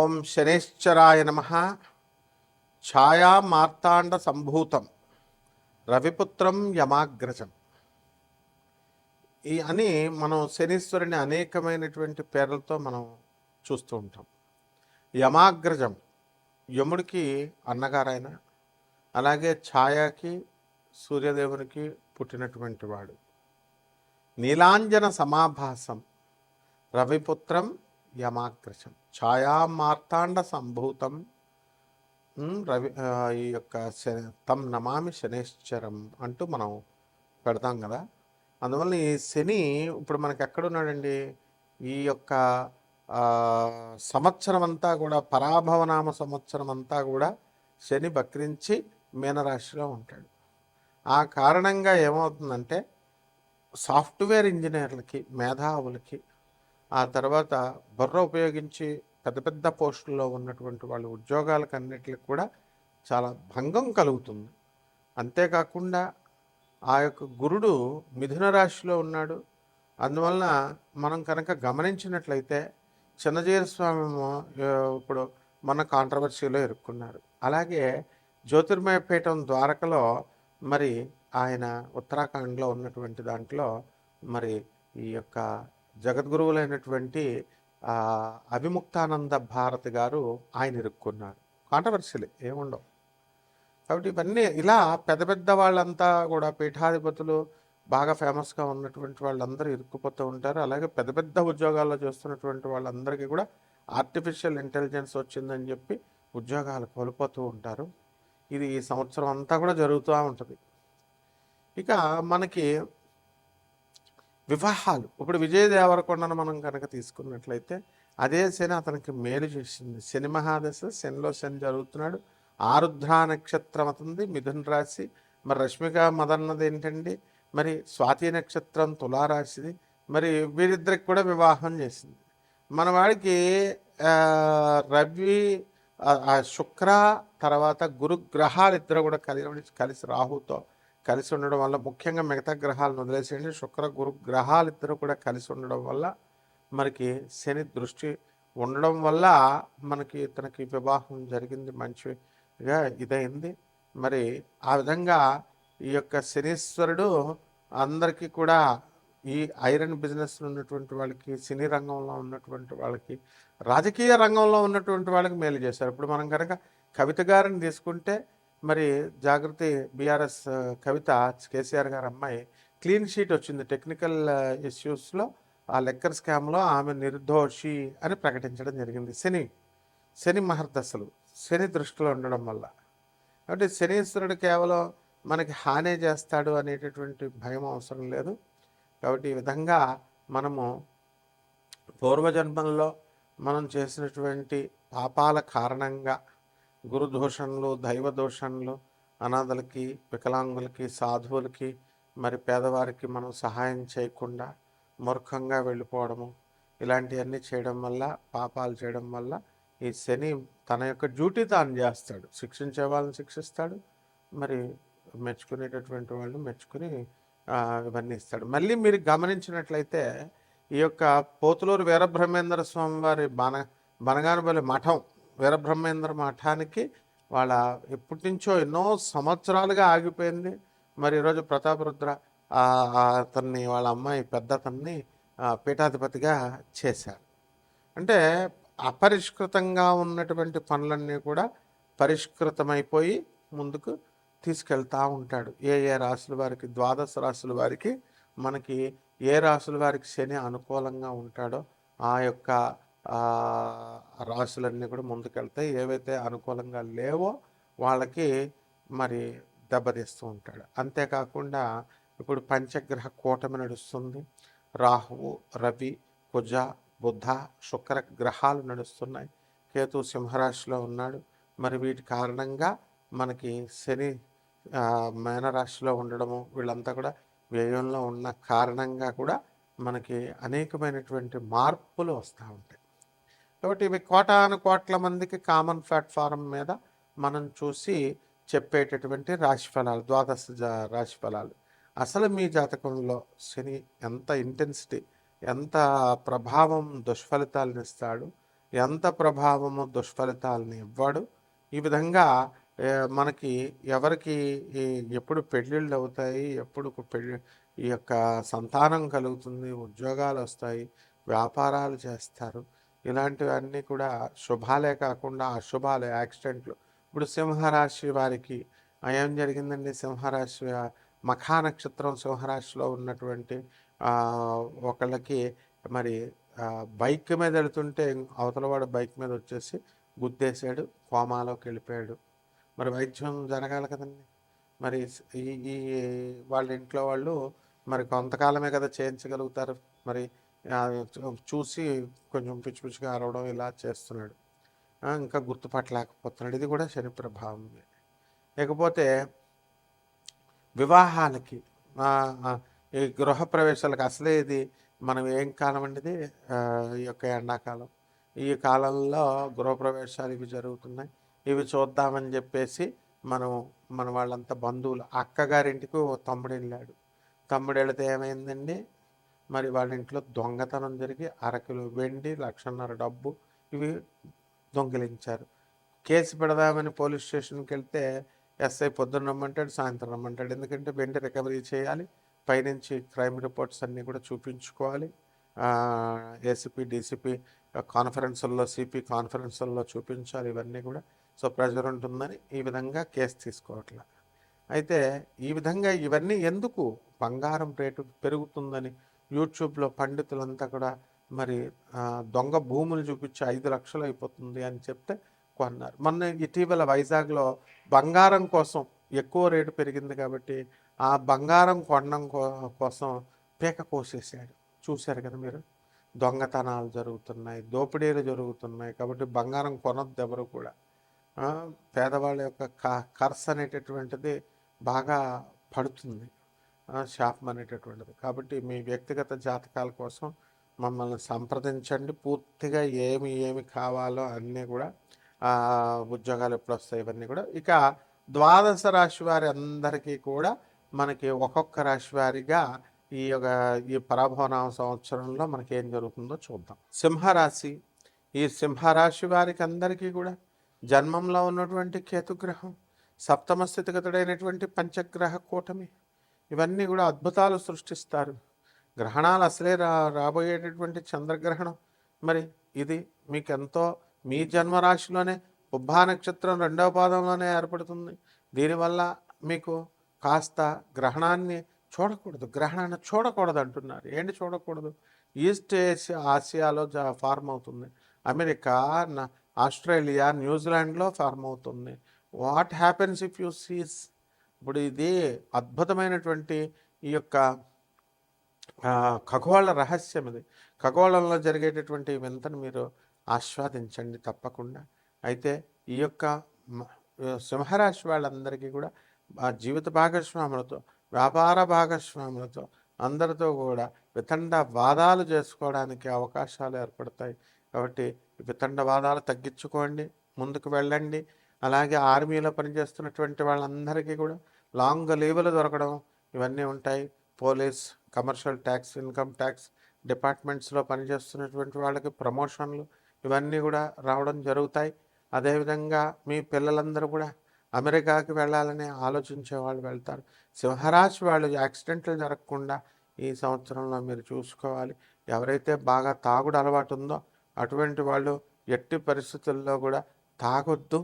ఓం శనేశ్చరాయ నమః. ఛాయా మార్తాండ సంభూతం రవిపుత్రం యమాగ్రజం. అని మనం శనీశ్వరుని అనేకమైనటువంటి పేర్లతో మనం చూస్తూ ఉంటాం. యమాగ్రజం యముడికి అన్నగారైన, అలాగే ఛాయాకి సూర్యదేవునికి పుట్టినటువంటి వాడు. నీలాంజన సమాభాసం రవిపుత్రం యమాగ్రజం. ఛాయా మార్తాండ సంభూతం రవి ఈ యొక్క తం నమామి శనేశ్వరం అంటూ మనం పెడతాం కదా. అందువల్ల ఈ శని ఇప్పుడు మనకి ఎక్కడున్నాడండి? ఈ యొక్క సంవత్సరం అంతా కూడా, పరాభవనామ సంవత్సరం అంతా కూడా శని బక్రించి మీనరాశిలో ఉంటాడు. ఆ కారణంగా ఏమవుతుందంటే సాఫ్ట్వేర్ ఇంజనీర్లకి, మేధావులకి, ఆ తర్వాత బుర్ర ఉపయోగించి పెద్ద పెద్ద పోస్టుల్లో ఉన్నటువంటి వాళ్ళు ఉద్యోగాలకు అన్నిటికి కూడా చాలా భంగం కలుగుతుంది. అంతేకాకుండా ఆ యొక్క గురుడు మిథున రాశిలో ఉన్నాడు. అందువలన మనం కనుక గమనించినట్లయితే చిన్నజీర స్వామి ఇప్పుడు మన కాంట్రవర్సీలో ఇరుక్కున్నారు. అలాగే జ్యోతిర్మయ పీఠం ద్వారకలో మరి ఆయన ఉత్తరాఖండ్లో ఉన్నటువంటి దాంట్లో మరి ఈ యొక్క జగద్గురువులైనటువంటి అవిముక్తానంద భారతి గారు ఆయన ఇరుక్కున్నారు. కాంట్రవర్సీలే ఏముండవు. కాబట్టి ఇవన్నీ ఇలా పెద్ద పెద్ద వాళ్ళంతా కూడా పీఠాధిపతులు, బాగా ఫేమస్గా ఉన్నటువంటి వాళ్ళందరూ ఇరుక్కుపోతూ ఉంటారు. అలాగే పెద్ద పెద్ద ఉద్యోగాల్లో చేస్తున్నటువంటి వాళ్ళందరికీ కూడా ఆర్టిఫిషియల్ ఇంటెలిజెన్స్ వచ్చిందని చెప్పి ఉద్యోగాలు కోల్పోతూ ఉంటారు. ఇది ఈ సంవత్సరం అంతా కూడా జరుగుతూ ఉంటుంది. ఇక మనకి వివాహాలు, ఇప్పుడు విజయ దేవరకొండను మనం కనుక తీసుకున్నట్లయితే అదే శని అతనికి మేలు చేసింది. శని మహాదశ, శనిలో శని జరుగుతున్నాడు. ఆరుద్ర నక్షత్రం అతనిది, మిథున రాశి. మరి రష్మిక మదన్నది ఏంటండి? మరి స్వాతి నక్షత్రం తులారాశిది. మరి వీరిద్దరికి కూడా వివాహం చేసింది. మన వాడికి రవి, శుక్ర, తర్వాత గురు గ్రహాలు ఇద్దరు కూడా కలిసి రాహుతో కలిసి ఉండడం వల్ల, ముఖ్యంగా మిగతా గ్రహాలను వదిలేసేయండి, శుక్ర గురు గ్రహాలు ఇద్దరు కూడా కలిసి ఉండడం వల్ల మనకి శని దృష్టి ఉండడం వల్ల మనకి తనకి వివాహం జరిగింది, మంచిగా ఇదైంది. మరి ఆ విధంగా ఈ యొక్క శనీశ్వరుడు అందరికీ కూడా ఈ ఐరన్ బిజినెస్లో ఉన్నటువంటి వాళ్ళకి, సినీ రంగంలో ఉన్నటువంటి వాళ్ళకి, రాజకీయ రంగంలో ఉన్నటువంటి వాళ్ళకి మేలు చేశారు. ఇప్పుడు మనం కనుక కవిత గారిని తీసుకుంటే మరి జాగృతి బీఆర్ఎస్ కవిత, కేసీఆర్ గారి అమ్మాయి, క్లీన్ షీట్ వచ్చింది టెక్నికల్ ఇష్యూస్లో. ఆ లెక్కర్ స్కామ్లో ఆమె నిర్దోషి అని ప్రకటించడం జరిగింది. శని మహర్దశలు శని దృష్టిలో ఉండడం వల్ల. కాబట్టి శనీశ్వరుడు కేవలం మనకి హాని చేస్తాడు అనేటటువంటి భయం అవసరం లేదు. కాబట్టి ఈ విధంగా మనము పూర్వజన్మల్లో మనం చేసినటువంటి పాపాల కారణంగా గురుదోషణలు, దైవ దోషణలు, అనాథలకి, వికలాంగులకి, సాధువులకి, మరి పేదవారికి మనం సహాయం చేయకుండా మూర్ఖంగా వెళ్ళిపోవడము, ఇలాంటివన్నీ చేయడం వల్ల, పాపాలు చేయడం వల్ల ఈ శని తన యొక్క డ్యూటీ తాను చేస్తాడు. శిక్షించే వాళ్ళని శిక్షిస్తాడు, మరి మెచ్చుకునేటటువంటి వాళ్ళని మెచ్చుకుని ఇవన్నీ ఇస్తాడు. మళ్ళీ మీరు గమనించినట్లయితే ఈ యొక్క పోతులూరు వీరబ్రహ్మేంద్ర స్వామి వారి బనగానపల్లి మఠం, వీరబ్రహ్మేంద్ర మఠానికి వాళ్ళ ఎప్పటి నుంచో ఎన్నో సంవత్సరాలుగా ఆగిపోయింది. మరి ఈరోజు ప్రతాపరుద్ర అతన్ని, వాళ్ళ అమ్మాయి పెద్ద అతన్ని పీఠాధిపతిగా చేశారు. అంటే అపరిష్కృతంగా ఉన్నటువంటి పనులన్నీ కూడా పరిష్కృతమైపోయి ముందుకు తీసుకెళ్తూ ఉంటాడు. ఏ రాశుల వారికి, ద్వాదశ రాశుల వారికి, మనకి ఏ రాశుల వారికి శని అనుకూలంగా ఉంటాడో ఆ యొక్క రాశులన్నీ కూడా ముందుకెళ్తాయి. ఏవైతే అనుకూలంగా లేవో వాళ్ళకి మరి దెబ్బతీస్తూ ఉంటాడు. అంతేకాకుండా ఇప్పుడు పంచగ్రహ కూటమి నడుస్తుంది. రాహువు, రవి, కుజ, బుధ, శుక్ర గ్రహాలు నడుస్తున్నాయి. కేతు సింహరాశిలో ఉన్నాడు. మరి వీటి కారణంగా మనకి శని మీనరాశిలో ఉండడము, వీళ్ళంతా కూడా వ్యయంలో ఉన్న కారణంగా కూడా మనకి అనేకమైనటువంటి మార్పులు వస్తూ ఉంటాయి. కాబట్టి ఇవి కోటాను కోట్ల మందికి కామన్ ప్లాట్ఫారం మీద మనం చూసి చెప్పేటటువంటి రాశిఫలాలు, ద్వాదశ రాశిఫలాలు. అసలు మీ జాతకంలో శని ఎంత ఇంటెన్సిటీ, ఎంత ప్రభావం, దుష్ఫలితాలను ఇస్తాడు, ఎంత ప్రభావము దుష్ఫలితాలని ఇవ్వడు. ఈ విధంగా మనకి ఎవరికి ఎప్పుడు పెళ్ళిళ్ళు అవుతాయి, ఎప్పుడు పెళ్ళి ఈ యొక్క సంతానం కలుగుతుంది, ఉద్యోగాలు వస్తాయి, వ్యాపారాలు చేస్తారు, ఇలాంటివన్నీ కూడా శుభాలే కాకుండా అశుభాలే, యాక్సిడెంట్లు. ఇప్పుడు సింహరాశి వారికి ఏం జరిగిందండి? సింహరాశి మఖా నక్షత్రం సింహరాశిలో ఉన్నటువంటి ఒకళ్ళకి మరి బైక్ మీద వెళుతుంటే అవతలవాడు బైక్ మీద వచ్చేసి గుద్దేశాడు, కోమాలోకి వెళ్ళిపోయాడు. మరి వైద్యం జరగాలి కదండి. మరి ఈ ఈ వాళ్ళ ఇంట్లో వాళ్ళు మరి కొంతకాలమే కదా చేయించగలుగుతారు. మరి చూసి కొంచెం పిచ్చి పిచ్చిగా అరవడం ఇలా చేస్తున్నాడు, ఇంకా గుర్తుపట్టలేకపోతున్నాడు. ఇది కూడా శని ప్రభావం. లేకపోతే వివాహాలకి ఈ గృహప్రవేశాలకు అసలే ఇది మనం ఏం కాలం అండి ఇది, ఈ యొక్క ఎండాకాలం. ఈ కాలంలో గృహప్రవేశాలు ఇవి జరుగుతున్నాయి. ఇవి చూద్దామని చెప్పేసి మన వాళ్ళంతా బంధువులు, అక్కగారింటికి తమ్ముడు వెళ్ళాడు. తమ్ముడు వెళితే ఏమైందండి? మరి వాళ్ళ ఇంట్లో దొంగతనం జరిగి అరకిలో వెండి, 1,50,000 డబ్బు ఇవి దొంగిలించారు. కేసు పెడదామని పోలీస్ స్టేషన్కి వెళ్తే ఎస్ఐ పొద్దున్న రమ్మంటాడు, సాయంత్రం రమ్మంటాడు. ఎందుకంటే వెండి రికవరీ చేయాలి, పైనుంచి క్రైమ్ రిపోర్ట్స్ అన్నీ కూడా చూపించుకోవాలి. ఏసీపీ, డీసీపీ కాన్ఫరెన్సుల్లో, సిపి కాన్ఫరెన్సుల్లో చూపించాలి ఇవన్నీ కూడా. సో ప్రెజర్ ఉంటుందని ఈ విధంగా కేసు తీసుకోవట్లా. అయితే ఈ విధంగా ఇవన్నీ ఎందుకు? బంగారం రేటు పెరుగుతుందని యూట్యూబ్లో పండితులంతా కూడా మరి దొంగ భూములు చూపించి 5 లక్షలు అయిపోతుంది అని చెప్తే కొన్నారు. మొన్న ఇటీవల వైజాగ్లో బంగారం కోసం ఎక్కువ రేటు పెరిగింది కాబట్టి ఆ బంగారం కొనడం కోసం పీక కోసేసాడు. చూశారు కదా మీరు. దొంగతనాలు జరుగుతున్నాయి, దోపిడీలు జరుగుతున్నాయి. కాబట్టి బంగారం కొనొద్దు ఎవరు కూడా. పేదవాళ్ళ యొక్క కర్స్ అనేటటువంటిది బాగా పడుతుంది, శాపం అనేటటువంటిది. కాబట్టి మీ వ్యక్తిగత జాతకాల కోసం మమ్మల్ని సంప్రదించండి. పూర్తిగా ఏమి కావాలో అన్నీ కూడా, ఉద్యోగాలు ఎప్పుడు వస్తాయి ఇవన్నీ కూడా. ఇక ద్వాదశ రాశి వారి అందరికీ కూడా మనకి ఒక్కొక్క రాశి వారిగా ఈ పరాభవనామ సంవత్సరంలో మనకి ఏం జరుగుతుందో చూద్దాం. సింహరాశి. ఈ సింహరాశి వారికి అందరికీ కూడా జన్మంలో ఉన్నటువంటి కేతుగ్రహం, సప్తమ స్థితిగతుడైనటువంటి పంచగ్రహ కూటమి ఇవన్నీ కూడా అద్భుతాలు సృష్టిస్తారు. గ్రహణాలు అసలే రాబోయేటటువంటి చంద్రగ్రహణం మరి ఇది మీకెంతో, మీ జన్మరాశిలోనే ఉభా నక్షత్రం 2వ పాదంలోనే ఏర్పడుతుంది. దీనివల్ల మీకు కాస్త గ్రహణాన్ని చూడకూడదు అంటున్నారు. ఏంటి చూడకూడదు? ఈస్ట్ ఆసియాలో ఫార్మ్ అవుతుంది. అమెరికా, ఆస్ట్రేలియా, న్యూజిలాండ్లో ఫార్మ్ అవుతుంది. What happens if you sees? ఇప్పుడు ఇది అద్భుతమైనటువంటి ఈ యొక్క ఖగోళ రహస్యం. ఇది ఖగోళంలో జరిగేటటువంటి వింతను మీరు ఆస్వాదించండి తప్పకుండా. అయితే ఈ యొక్క సింహరాశి వాళ్ళందరికీ కూడా జీవిత భాగస్వాములతో, వ్యాపార భాగస్వాములతో అందరితో కూడా వితండవాదాలు చేసుకోవడానికి అవకాశాలు ఏర్పడతాయి. కాబట్టి వితండవాదాలు తగ్గించుకోండి, ముందుకు వెళ్ళండి. అలాగే ఆర్మీలో పనిచేస్తున్నటువంటి వాళ్ళందరికీ కూడా లాంగ్ లీవులు దొరకడం ఇవన్నీ ఉంటాయి. Police, commercial tax, income tax డిపార్ట్మెంట్స్లో పనిచేస్తున్నటువంటి వాళ్ళకి ప్రమోషన్లు ఇవన్నీ కూడా రావడం జరుగుతాయి. అదేవిధంగా మీ పిల్లలందరూ కూడా అమెరికాకి వెళ్ళాలని ఆలోచించే వాళ్ళు వెళ్తారు. సింహరాశి వాళ్ళు యాక్సిడెంట్లు జరగకుండా ఈ సంవత్సరంలో మీరు చూసుకోవాలి. ఎవరైతే బాగా తాగుడు అలవాటు ఉందో అటువంటి వాళ్ళు ఎట్టి పరిస్థితుల్లో కూడా తాగొద్దు.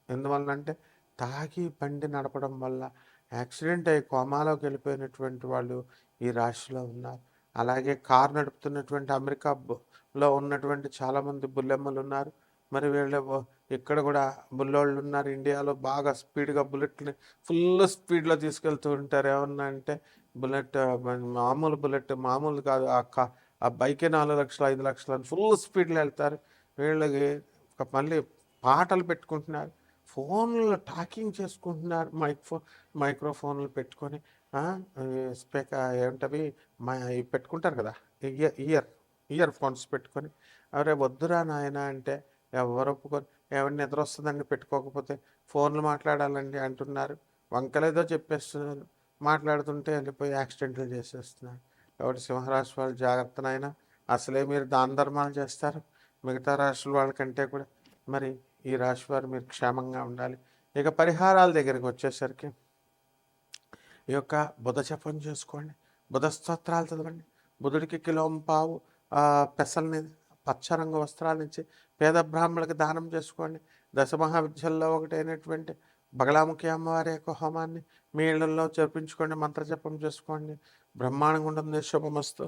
ఎందువల్లంటే తాగి బండి నడపడం వల్ల యాక్సిడెంట్ అయ్యి కోమాలోకి వెళ్ళిపోయినటువంటి వాళ్ళు ఈ రాశిలో ఉన్నారు. అలాగే కారు నడుపుతున్నటువంటి అమెరికాలో ఉన్నటువంటి చాలామంది బుల్లెమ్మలు ఉన్నారు. మరి వీళ్ళు ఇక్కడ కూడా బుల్లోళ్ళు ఉన్నారు. ఇండియాలో బాగా స్పీడ్గా బుల్లెట్ని ఫుల్ స్పీడ్లో తీసుకెళ్తూ ఉంటారు. ఏమన్నా అంటే బుల్లెట్ మామూలు కాదు, ఆ బైకే 4 లక్షలు 5 లక్షలు అని ఫుల్ స్పీడ్లో వెళ్తారు. వీళ్ళకి మళ్ళీ పాటలు పెట్టుకుంటున్నారు, ఫోన్లో టాకింగ్ చేసుకుంటున్నారు, మైక్రోఫోన్లు పెట్టుకొని, ఏమిటవి పెట్టుకుంటారు కదా, ఇయర్ ఫోన్స్ పెట్టుకొని. అవరే వద్దురా నాయన అంటే ఎవరు ఒప్పుకొని, ఎవరిని నిద్ర వస్తుందండి పెట్టుకోకపోతే, ఫోన్లు మాట్లాడాలండి అంటున్నారు, వంకలేదో చెప్పేస్తున్నారు, మాట్లాడుతుంటే వెళ్ళిపోయి యాక్సిడెంట్లు చేసేస్తున్నారు. కాబట్టి సింహరాశి వాళ్ళు జాగ్రత్తనైనా, అసలే మీరు దాన ధర్మాలు చేస్తారు, మిగతా రాశుల వాళ్ళకంటే కూడా మరి ఈ రాశి వారు మీరు క్షేమంగా ఉండాలి. ఇక పరిహారాల దగ్గరికి వచ్చేసరికి ఈ యొక్క బుధ జపం చేసుకోండి, బుధ స్తోత్రాలు చదవండి, బుధుడికి కిలోంపావు పెసల్ని పచ్చరంగు వస్త్రాలు ఇచ్చి పేద బ్రాహ్మణులకు దానం చేసుకోండి. దశమహావిద్యల్లో ఒకటైనటువంటి బగలాముఖి అమ్మవారి యొక్క హోమాన్ని మీ ఇళ్లలో జరిపించుకోండి, మంత్రజపం చేసుకోండి. బ్రహ్మాండంగా ఉంటుంది. శుభమస్తు.